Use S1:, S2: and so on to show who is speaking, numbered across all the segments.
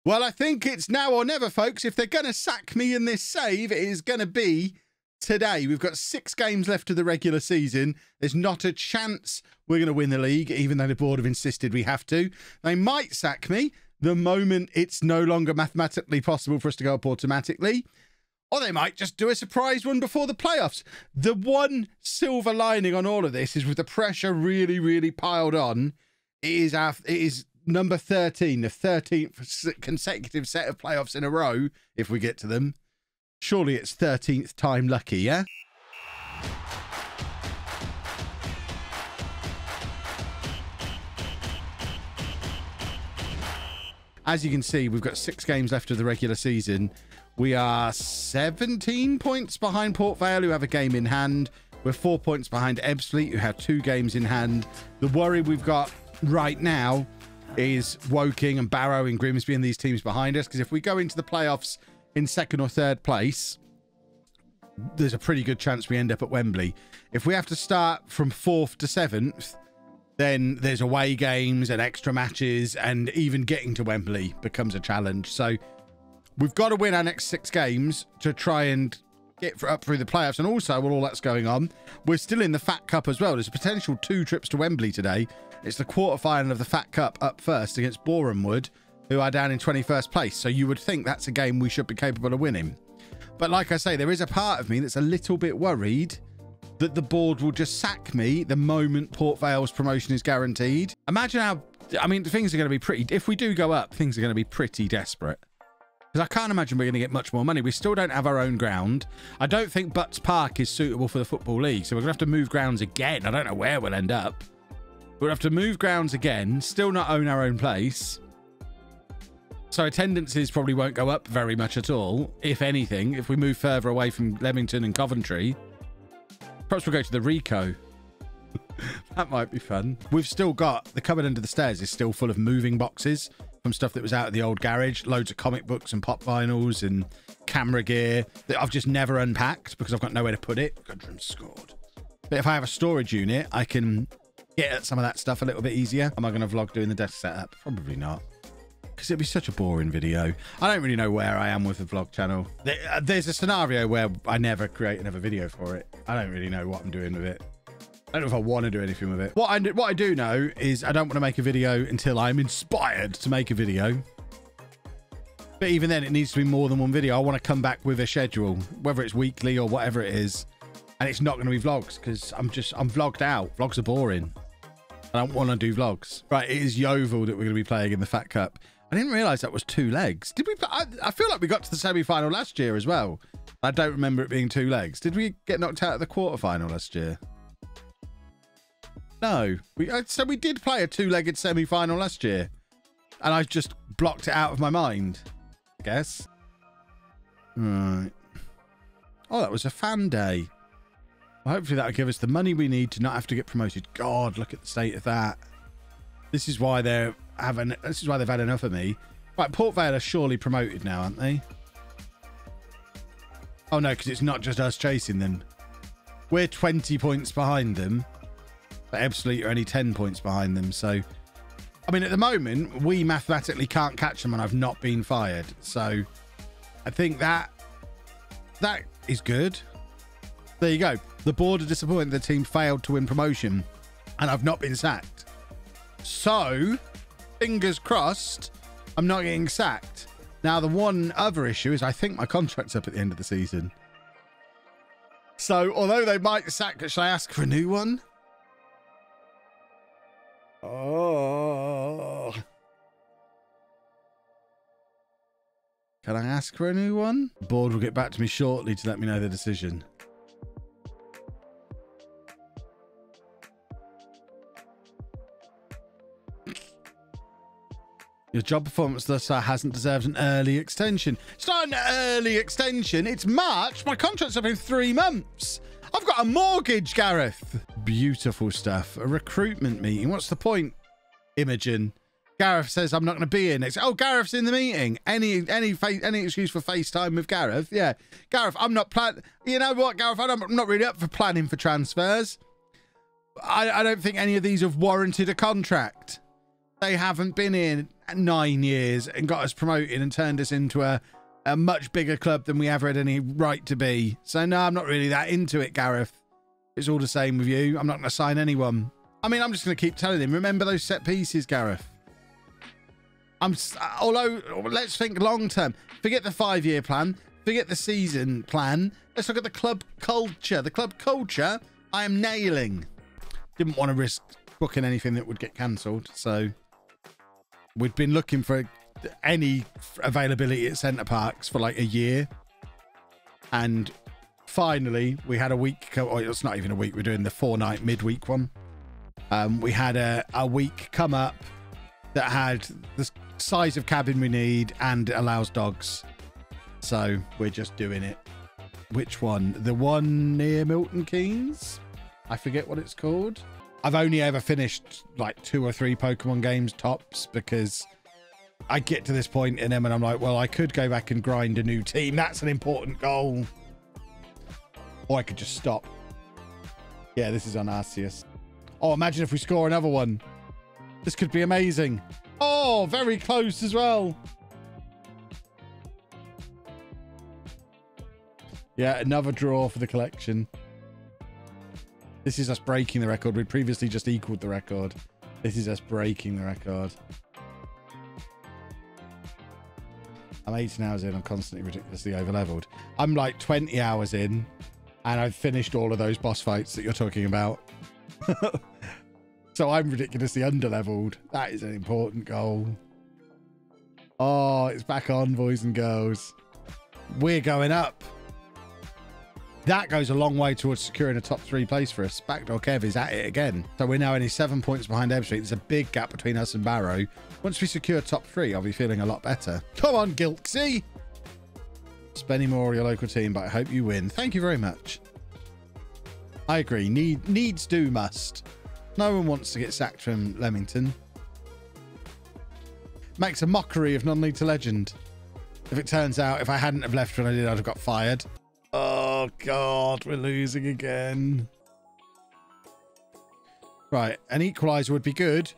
S1: Well, I think it's now or never, folks. If they're going to sack me in this save, it is going to be today. We've got 6 games left of the regular season. There's not a chance we're going to win the league, even though the board have insisted we have to. They might sack me the moment it's no longer mathematically possible for us to go up automatically. Or they might just do a surprise one before the playoffs. The one silver lining on all of this is with the pressure really, really piled on, it is number 13, the 13th consecutive set of playoffs in a row, if we get to them. Surely it's 13th time lucky, yeah? As you can see, we've got 6 games left of the regular season. We are 17 points behind Port Vale, who have a game in hand. We're 4 points behind Ebbsfleet, who have 2 games in hand. The worry we've got right now is Woking and Barrow and Grimsby and these teams behind us, because if we go into the playoffs in 2nd or 3rd place, there's a pretty good chance we end up at Wembley. If we have to start from 4th to 7th, then there's away games and extra matches, and even getting to Wembley becomes a challenge. So we've got to win our next 6 games to try and get up through the playoffs. And also, while all that's going on, we're still in the Fat Cup as well. There's a potential 2 trips to Wembley today. It's the quarterfinal of the Fat Cup up first against Borehamwood, who are down in 21st place. So you would think that's a game we should be capable of winning. But like I say, there is a part of me that's a little bit worried that the board will just sack me the moment Port Vale's promotion is guaranteed. Imagine how, I mean, things are going to be pretty, if we do go up, things are going to be pretty desperate. Because I can't imagine we're going to get much more money. We still don't have our own ground. I don't think Butts Park is suitable for the Football League. So we're going to have to move grounds again. I don't know where we'll end up. We'll have to move grounds again, still not own our own place. So attendances probably won't go up very much at all, if anything. If we move further away from Leamington and Coventry, perhaps we'll go to the Rico. That might be fun. We've still got, the cupboard under the stairs is still full of moving boxes from stuff that was out of the old garage. Loads of comic books and pop vinyls and camera gear that I've just never unpacked because I've got nowhere to put it. Gudrun scored. But if I have a storage unit, I can get at some of that stuff a little bit easier. Am I going to vlog doing the desk setup? Probably not, because it'd be such a boring video. I don't really know where I am with the vlog channel. There's a scenario where I never create another video for it. I don't really know what I'm doing with it. I don't know if I want to do anything with it. What I do know is I don't want to make a video until I'm inspired to make a video. But even then, it needs to be more than one video. I want to come back with a schedule, whether it's weekly or whatever it is. And it's not going to be vlogs because I'm vlogged out. Vlogs are boring. I don't want to do vlogs. Right, it is Yeovil that we're going to be playing in the Fat Cup. I didn't realise that was 2 legs. Did we? I feel like we got to the semi-final last year as well. I don't remember it being 2 legs. Did we get knocked out of the quarter-final last year? No. So we did play a 2-legged semi-final last year. And I just blocked it out of my mind, I guess. Right. Oh, that was a fan day. Well, hopefully that'll give us the money we need to not have to get promoted. God, look at the state of that. This is why they've had enough of me. Right, Port Vale are surely promoted now, aren't they? Oh no, because it's not just us chasing them. We're 20 points behind them, but Ebbsfleet are only 10 points behind them. So, I mean, at the moment, we mathematically can't catch them and I've not been fired. So, I think that is good. There you go. The board are disappointed the team failed to win promotion and I've not been sacked. So, fingers crossed, I'm not getting sacked. Now, the one other issue is I think my contract's up at the end of the season. So, although they might sack, should I ask for a new one? Oh. Can I ask for a new one? The board will get back to me shortly to let me know the decision. Your job performance thus far hasn't deserved an early extension. It's not an early extension. It's March. My contract's up in 3 months. I've got a mortgage, Gareth. Beautiful stuff. A recruitment meeting. What's the point, Imogen? Gareth says I'm not going to be in next. Oh, Gareth's in the meeting. Any excuse for FaceTime with Gareth? Yeah, Gareth. I'm not planning. You know what, Gareth? I'm not really up for planning for transfers. I don't think any of these have warranted a contract. They haven't been in 9 years and got us promoted and turned us into a much bigger club than we ever had any right to be. So no, I'm not really that into it, Gareth. It's all the same with you. I'm not going to sign anyone. I mean, I'm just going to keep telling him, remember those set pieces, Gareth? Although, let's think long term. Forget the 5-year plan. Forget the season plan. Let's look at the club culture. The club culture, I am nailing. Didn't want to risk booking anything that would get cancelled. So we'd been looking for any availability at Centre Parks for like a year. And finally, we had a week. Oh, it's not even a week. We're doing the 4-night midweek one. We had a week come up that had the size of cabin we need and allows dogs. So we're just doing it. Which one? The one near Milton Keynes? I forget what it's called. I've only ever finished like 2 or 3 Pokemon games tops because I get to this point in them and I'm like, well, I could go back and grind a new team. That's an important goal. Or I could just stop. Yeah, this is on Arceus. Oh, imagine if we score another one. This could be amazing. Oh, very close as well. Yeah, another draw for the collection. This is us breaking the record. We'd previously just equaled the record. This is us breaking the record. I'm 18 hours in. I'm constantly ridiculously overleveled. I'm like 20 hours in, and I've finished all of those boss fights that you're talking about. So I'm ridiculously underleveled. That is an important goal. Oh, it's back on, boys and girls. We're going up. That goes a long way towards securing a top 3 place for us. Backdoor Kev is at it again. So we're now only 7 points behind Ebb Street. There's a big gap between us and Barrow. Once we secure top 3, I'll be feeling a lot better. Come on, Gilksy. Spending more of your local team, but I hope you win. Thank you very much. I agree. Needs do must. No one wants to get sacked from Leamington. Makes a mockery of non-league to legend. If it turns out, if I hadn't have left when I did, I'd have got fired. Oh, God, we're losing again. Right, an equaliser would be good.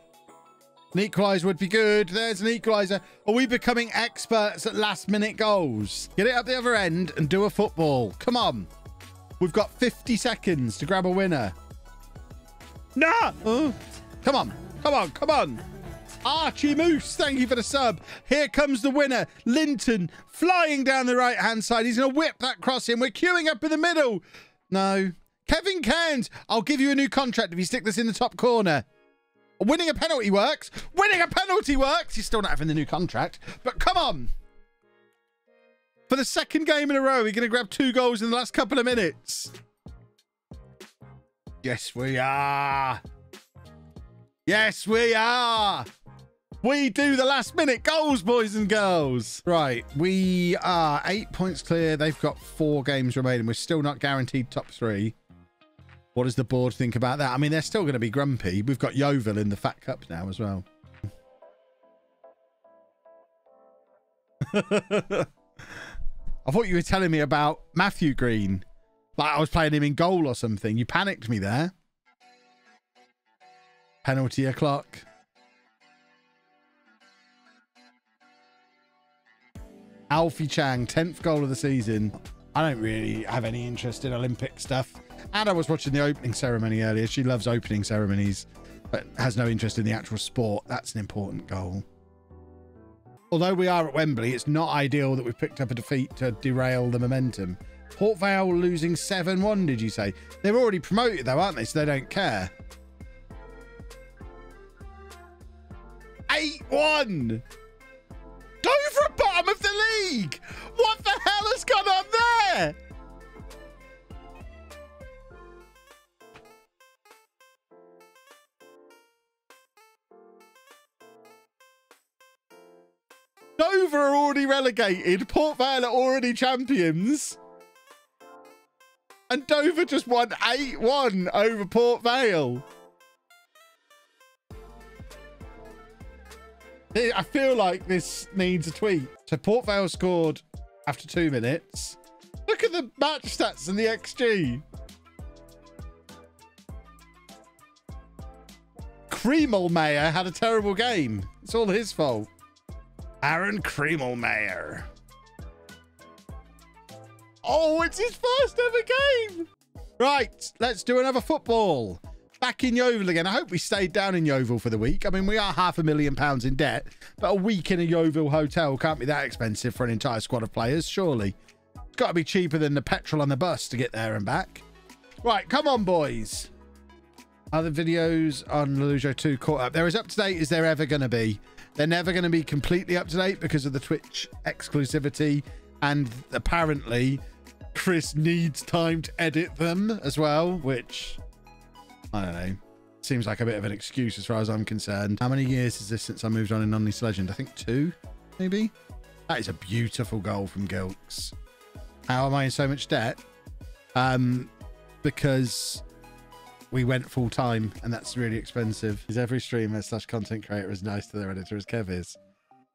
S1: An equaliser would be good. There's an equaliser. Are we becoming experts at last-minute goals? Get it up the other end and do a football. Come on. We've got 50 seconds to grab a winner. Nah! Oh. Come on. Come on. Come on. Archie Moose, thank you for the sub. Here comes the winner, Linton, flying down the right-hand side. He's going to whip that cross in. We're queuing up in the middle. No. Kevin Cairns, I'll give you a new contract if you stick this in the top corner. Winning a penalty works. Winning a penalty works. He's still not having the new contract, but come on. For the second game in a row, we're going to grab 2 goals in the last couple of minutes. Yes, we are. Yes, we are. We do the last minute goals, boys and girls. Right, we are 8 points clear. They've got 4 games remaining. We're still not guaranteed top 3. What does the board think about that? I mean, they're still going to be grumpy. We've got Yeovil in the Fat Cup now as well. I thought you were telling me about Matthew Green. Like I was playing him in goal or something. You panicked me there. Penalty o'clock. Alfie Chang, 10th goal of the season. I don't really have any interest in Olympic stuff. And I was watching the opening ceremony earlier. She loves opening ceremonies, but has no interest in the actual sport. That's an important goal. Although we are at Wembley, it's not ideal that we've picked up a defeat to derail the momentum. Port Vale losing 7-1, did you say? They're already promoted though, aren't they? So they don't care. 8-1! Dover at bottom of the league! What the hell has gone on there? Dover are already relegated. Port Vale are already champions. And Dover just won 8-1 over Port Vale. I feel like this needs a tweet. So Port Vale scored after 2 minutes. Look at the match stats and the XG. Kremelmeyer had a terrible game. It's all his fault. Aaron Kremelmeyer. Oh, it's his first ever game. Right, let's do another football. Back in Yeovil again. I hope we stayed down in Yeovil for the week. I mean, we are £500,000 in debt, but a week in a Yeovil hotel can't be that expensive for an entire squad of players, surely. It's got to be cheaper than the petrol on the bus to get there and back. Right, come on, boys. Are the videos on LOLLUJO 2 caught up? They're as up to date as they're ever going to be. They're never going to be completely up to date because of the Twitch exclusivity, and apparently Chris needs time to edit them as well, which, I don't know, seems like a bit of an excuse as far as I'm concerned. How many years is this since I moved on in Unleashed Legend? I think 2, maybe? That is a beautiful goal from Gilks. How am I in so much debt? Because we went full time and that's really expensive. Is every streamer / content creator as nice to their editor as Kev is?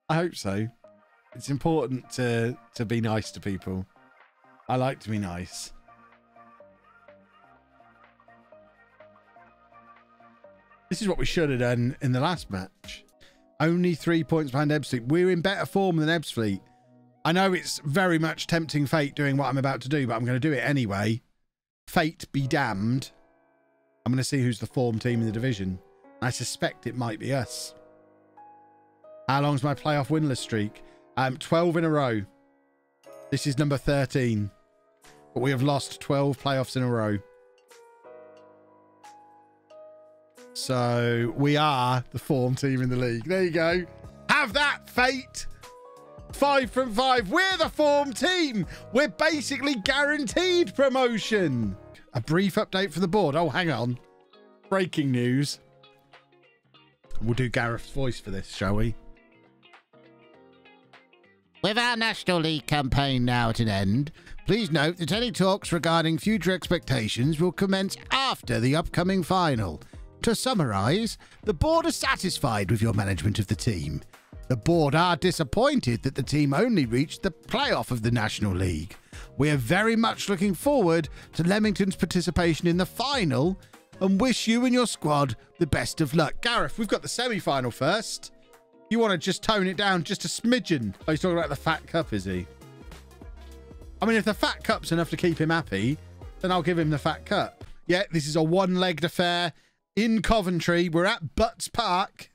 S1: I hope so. It's important to be nice to people. I like to be nice. This is what we should have done in the last match. Only 3 points behind Ebbsfleet. We're in better form than Ebbsfleet. I know it's very much tempting fate doing what I'm about to do, but I'm going to do it anyway. Fate be damned. I'm going to see who's the form team in the division. I suspect it might be us. How long's my playoff winless streak? 12 in a row. This is number 13. But we have lost 12 playoffs in a row. So we are the form team in the league. There you go. Have that, fate. 5 from 5. We're the form team. We're basically guaranteed promotion. A brief update for the board. Oh, hang on. Breaking news. We'll do Gareth's voice for this, shall we? With our National League campaign now at an end, please note that any talks regarding future expectations will commence after the upcoming final. To summarise, the board are satisfied with your management of the team. The board are disappointed that the team only reached the playoff of the National League. We are very much looking forward to Leamington's participation in the final and wish you and your squad the best of luck. Gareth, we've got the semi-final first. You want to just tone it down just a smidgen? Oh, he's talking about the Fat Cup, is he? I mean, if the Fat Cup's enough to keep him happy, then I'll give him the Fat Cup. Yeah, this is a one-legged affair in Coventry. We're at Butts Park.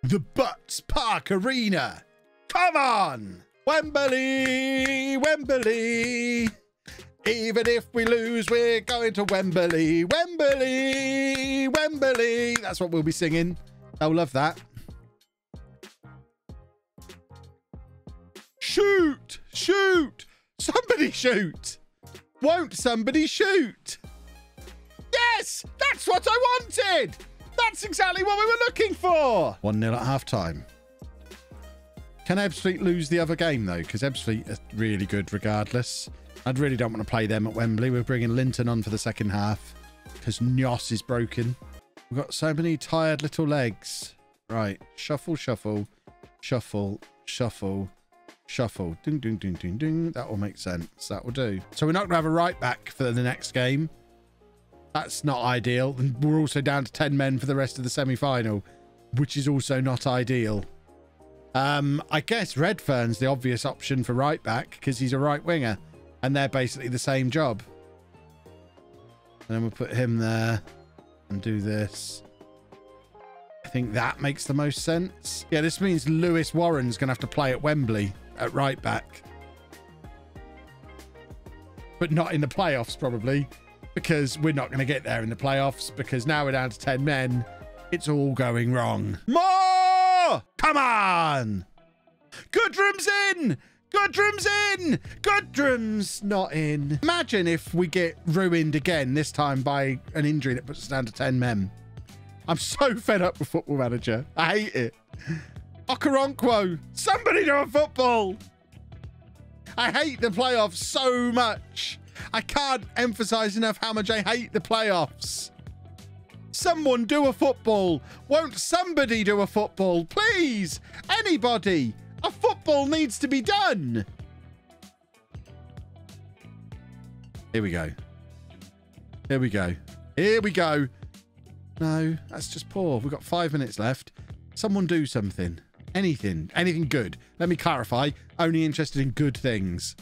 S1: The Butts Park Arena. Come on! Wembley, Wembley. Even if we lose, we're going to Wembley. Wembley, Wembley. That's what we'll be singing. They'll love that. Shoot! Shoot! Somebody shoot! Won't somebody shoot? Yes! That's what I wanted! That's exactly what we were looking for! 1-0 at half-time. Can Ebbsfleet lose the other game, though? Because Ebbsfleet are really good regardless. I really don't want to play them at Wembley. We're bringing Linton on for the second half because Nyos is broken. We've got so many tired little legs. Right. Shuffle, shuffle, shuffle, shuffle, shuffle. Ding, ding, ding, ding, ding. That will make sense. That will do. So we're not going to have a right back for the next game. That's not ideal. And we're also down to 10 men for the rest of the semi-final, which is also not ideal. I guess Redfern's the obvious option for right back because he's a right winger. And they're basically the same job. And then we'll put him there and do this. I think that makes the most sense. Yeah, this means Lewis Warren's going to have to play at Wembley at right back. But not in the playoffs, probably. Because we're not going to get there in the playoffs. Because now we're down to 10 men. It's all going wrong. More! Come on! Goodrum's in! Goodrum's in! Goodrum's not in. Imagine if we get ruined again, this time by an injury that puts us down to 10 men. I'm so fed up with Football Manager. I hate it. Okoronkwo, somebody do a football. I hate the playoffs so much. I can't emphasize enough how much I hate the playoffs. Someone do a football. Won't somebody do a football? Please, anybody. A football needs to be done. Here we go. Here we go. Here we go. No, that's just poor. We've got 5 minutes left. Someone do something. Anything. Anything good. Let me clarify. Only interested in good things.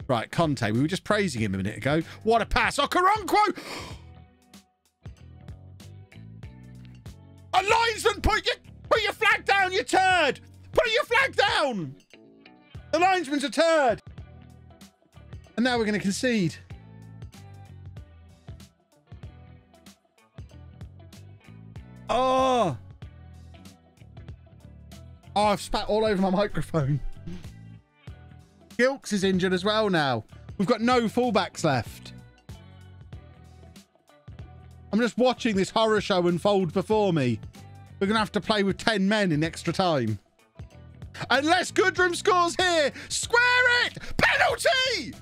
S1: Right, Conte. We were just praising him a minute ago. What a pass. Okoronkwo! A linesman, put your flag down, you turd! Put your flag down! The linesman's a turd! And now we're going to concede. Oh! Oh, I've spat all over my microphone. Gilks is injured as well now. We've got no fullbacks left. I'm just watching this horror show unfold before me. We're going to have to play with 10 men in extra time. Unless Goodrum scores here. Square it! Penalty!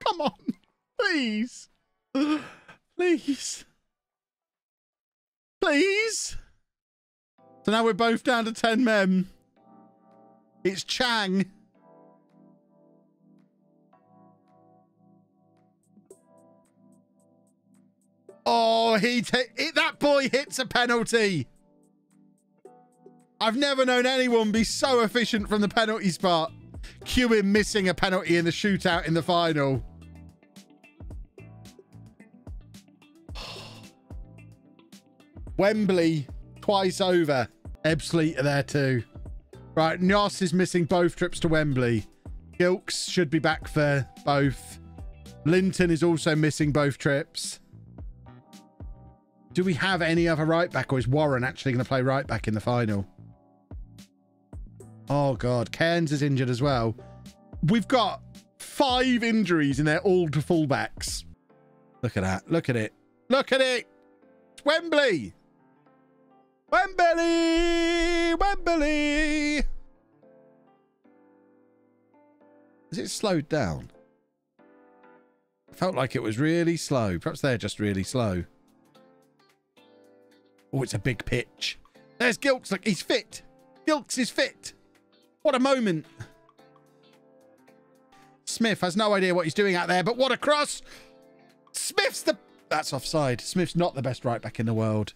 S1: Come on. Please. Please. Please. So now we're both down to 10 men. It's Chang. Oh, that boy hits a penalty. I've never known anyone be so efficient from the penalty spot. Cue him missing a penalty in the shootout in the final. Wembley, twice over. Ebbsfleet are there too. Right, Nos is missing both trips to Wembley. Gilks should be back for both. Linton is also missing both trips. Do we have any other right back, or is Warren actually going to play right back in the final? Oh, God. Cairns is injured as well. We've got 5 injuries and they're all to fullbacks. Look at that. Look at it. Look at it. It's Wembley. Wembley. Wembley. Is it slowed down? I felt like it was really slow. Perhaps they're just really slow. Oh, it's a big pitch. There's Gilks. Look, he's fit. Gilks is fit. What a moment. Smith has no idea what he's doing out there, but what a cross. Smith's the... That's offside. Smith's not the best right back in the world.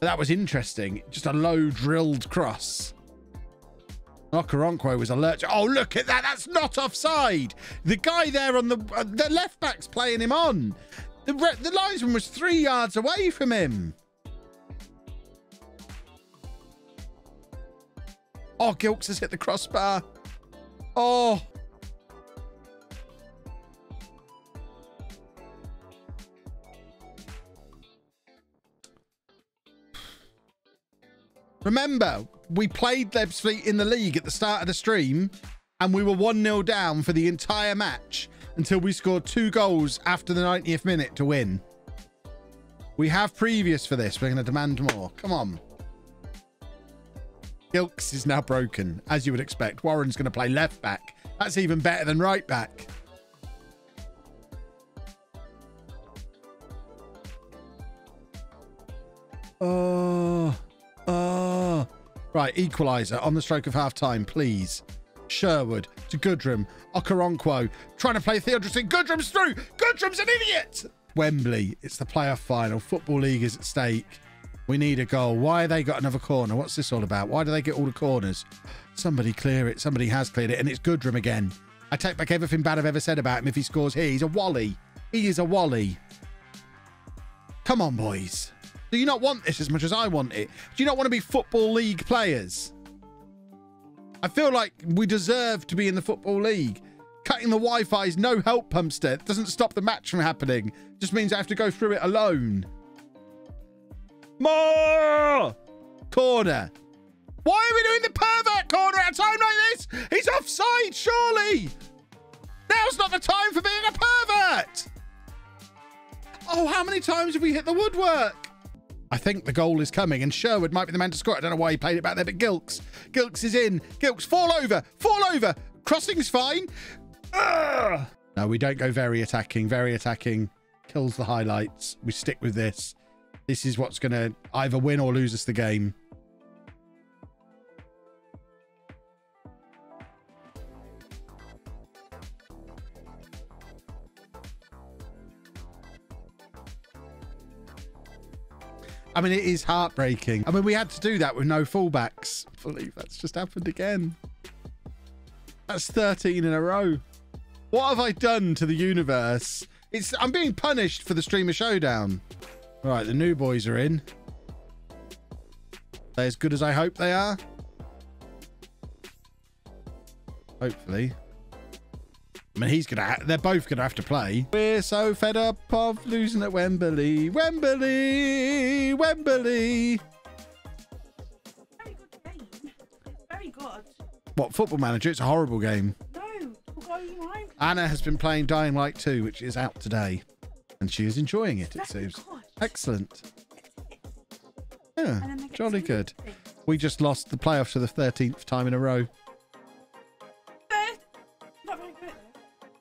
S1: But that was interesting. Just a low drilled cross. Okoronkwo was alert. Oh, look at that. That's not offside. The guy there on the left back's playing him on. The linesman was 3 yards away from him. Oh, Gilks has hit the crossbar. Oh. Remember, we played Ebbsfleet in the league at the start of the stream, and we were 1-0 down for the entire match until we scored 2 goals after the 90th minute to win. We have previous for this. We're going to demand more. Come on. Gilks is now broken, as you would expect. Warren's going to play left back. That's even better than right back. Oh. Right, equaliser on the stroke of half time, please. Sherwood to Goodrum. Okoronkwo trying to play Theodrison. Goodrum's through. Goodrum's an idiot. Wembley. It's the playoff final. Football League is at stake. We need a goal. Why have they got another corner? What's this all about? Why do they get all the corners? Somebody clear it. Somebody has cleared it. And it's Goodrum again. I take back everything bad I've ever said about him if he scores here. He's a wally. He is a wally. Come on, boys. Do you not want this as much as I want it? Do you not want to be Football League players? I feel like we deserve to be in the Football League. Cutting the Wi-Fi is no help, Pumpster. It doesn't stop the match from happening. It just means I have to go through it alone. More! Corner. Why are we doing the pervert corner at a time like this? He's offside, surely. Now's not the time for being a pervert. Oh, how many times have we hit the woodwork? I think the goal is coming, and Sherwood might be the man to score. I don't know why he played it back there, but Gilks is in. Gilks, fall over. Crossing's fine. Ugh. No, we don't go very attacking. Very attacking kills the highlights. We stick with this. This is what's going to either win or lose us the game. I mean, it is heartbreaking. I mean, we had to do that with no fullbacks. I believe that's just happened again. That's 13 in a row. What have I done to the universe? I'm being punished for the streamer showdown. Right, the new boys are in. They're as good as I hope they are. Hopefully. I mean, they're both gonna have to play. We're so fed up of losing at Wembley. Wembley! Wembley!
S2: Very good game. Very good.
S1: What, Football Manager? It's a horrible game.
S2: No, mind.
S1: Anna has been playing Dying Light 2, which is out today. And she is enjoying it, it seems.
S2: Good.
S1: Excellent. Yeah, jolly good. We just lost the playoffs for the 13th time in a row.
S2: Not very good.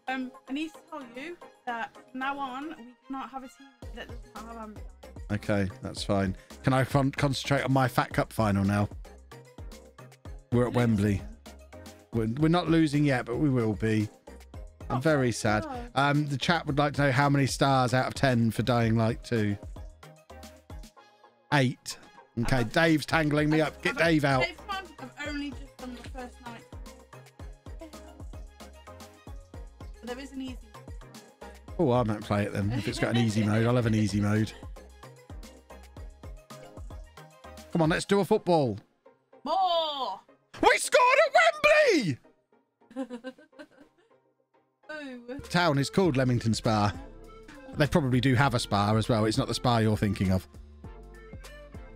S2: I need to tell you that from now on, we cannot have a team that does not have ambulance.
S1: Okay, that's fine. Can I concentrate on my Fat Cup final now? We're at Wembley. We're not losing yet, but we will be. I'm very sad. The chat would like to know how many stars out of 10 for Dying Light 2. 8. Okay, Dave's tangling me up. Get Dave out.
S2: I've only just done the first night. There is an easy mode.
S1: Oh, I might play it then. If it's got an easy mode, I'll have an easy mode. Come on, let's do a football.
S2: More!
S1: We scored at Wembley!
S2: Ooh.
S1: The town is called Leamington Spa. They probably do have a spa as well. It's not the spa you're thinking of.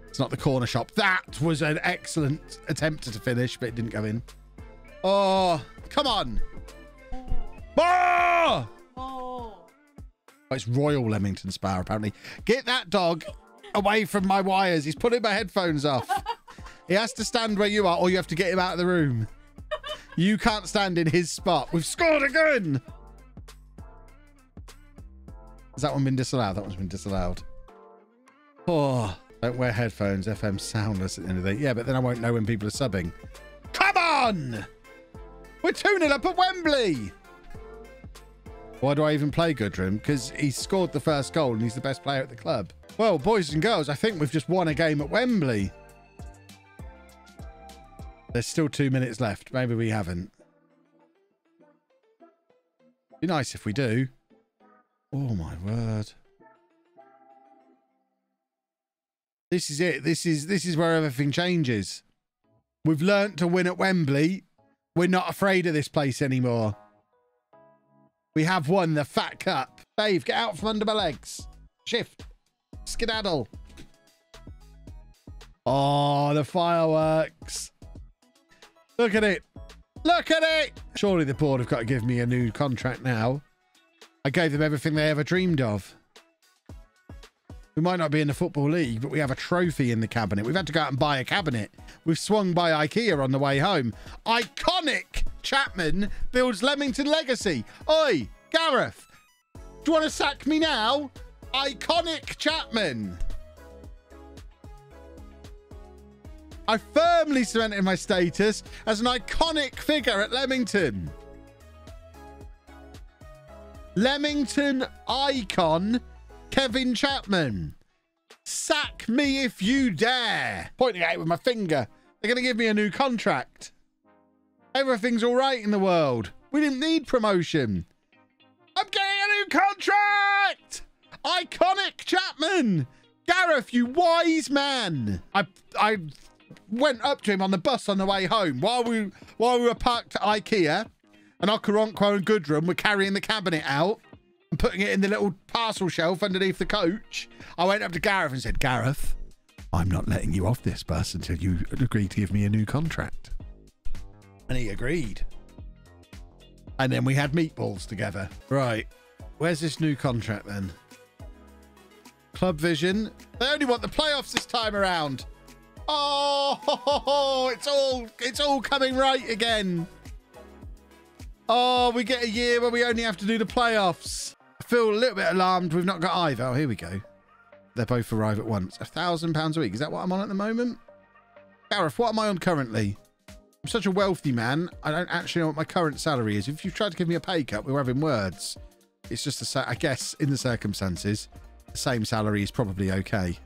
S1: It's not the corner shop. That was an excellent attempt to finish, but it didn't go in. Oh, come on. Oh!
S2: Oh.
S1: It's Royal Leamington Spa, apparently. Get that dog away from my wires. He's putting my headphones off. He has to stand where you are, or you have to get him out of the room. You can't stand in his spot. We've scored again. Has that one been disallowed? That one's been disallowed. Oh, don't wear headphones. FM's soundless at the end of the day. Yeah, but then I won't know when people are subbing. Come on! We're 2-0 up at Wembley. Why do I even play Goodrum? Because he scored the first goal and he's the best player at the club. Well, boys and girls, I think we've just won a game at Wembley. There's still 2 minutes left. Maybe we haven't. Be nice if we do. Oh, my word. This is it. This is where everything changes. We've learnt to win at Wembley. We're not afraid of this place anymore. We have won the Fat Cup. Dave, get out from under my legs. Shift. Skedaddle. Oh, the fireworks. Look at it. Look at it. Surely the board have got to give me a new contract now. I gave them everything they ever dreamed of. We might not be in the Football League, but we have a trophy in the cabinet. We've had to go out and buy a cabinet. We've swung by IKEA on the way home. Iconic Chapman builds Leamington legacy. Oi, Gareth. Do you want to sack me now? Iconic Chapman. I firmly cemented my status as an iconic figure at Leamington. Leamington icon Kevin Chapman. Sack me if you dare. Pointing at it with my finger. They're going to give me a new contract. Everything's all right in the world. We didn't need promotion. I'm getting a new contract. Iconic Chapman. Gareth, you wise man. I went up to him on the bus on the way home while we were parked at IKEA, and Okaronquo and Goodrum were carrying the cabinet out and putting it in the little parcel shelf underneath the coach. I went up to Gareth and said, Gareth, I'm not letting you off this bus until you agree to give me a new contract. And he agreed. And then we had meatballs together. Right. Where's this new contract then? Club Vision. They only want the playoffs this time around. Oh, it's all coming right again. Oh, we get a year where we only have to do the playoffs. I feel a little bit alarmed we've not got either. Oh, here we go. They both arrive at once. £1,000 a week. Is that what I'm on at the moment? Gareth, what am I on currently? I'm such a wealthy man. I don't actually know what my current salary is. If you've tried to give me a pay cut, we're having words. It's just, I guess, in the circumstances, the same salary is probably okay.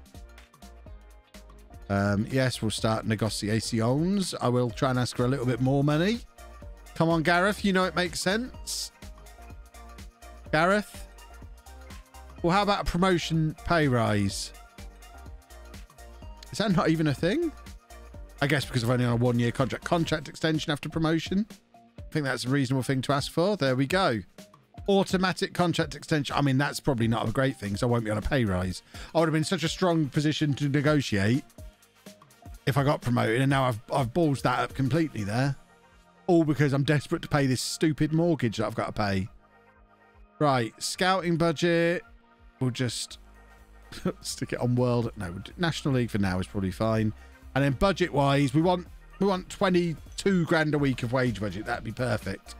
S1: Yes, we'll start negotiations. I will try and ask for a little bit more money. Come on, Gareth. You know it makes sense. Gareth? Well, how about a promotion pay rise? Is that not even a thing? I guess because I've only on a 1-year contract. Contract extension after promotion. I think that's a reasonable thing to ask for. There we go. Automatic contract extension. I mean, that's probably not a great thing, so I won't be on a pay rise. I would have been in such a strong position to negotiate if I got promoted, and now I've ballsed that up completely there. All because I'm desperate to pay this stupid mortgage that I've got to pay. Right, scouting budget. We'll just stick it on world. No, National League for now is probably fine. And then budget-wise, we want 22 grand a week of wage budget. That'd be perfect.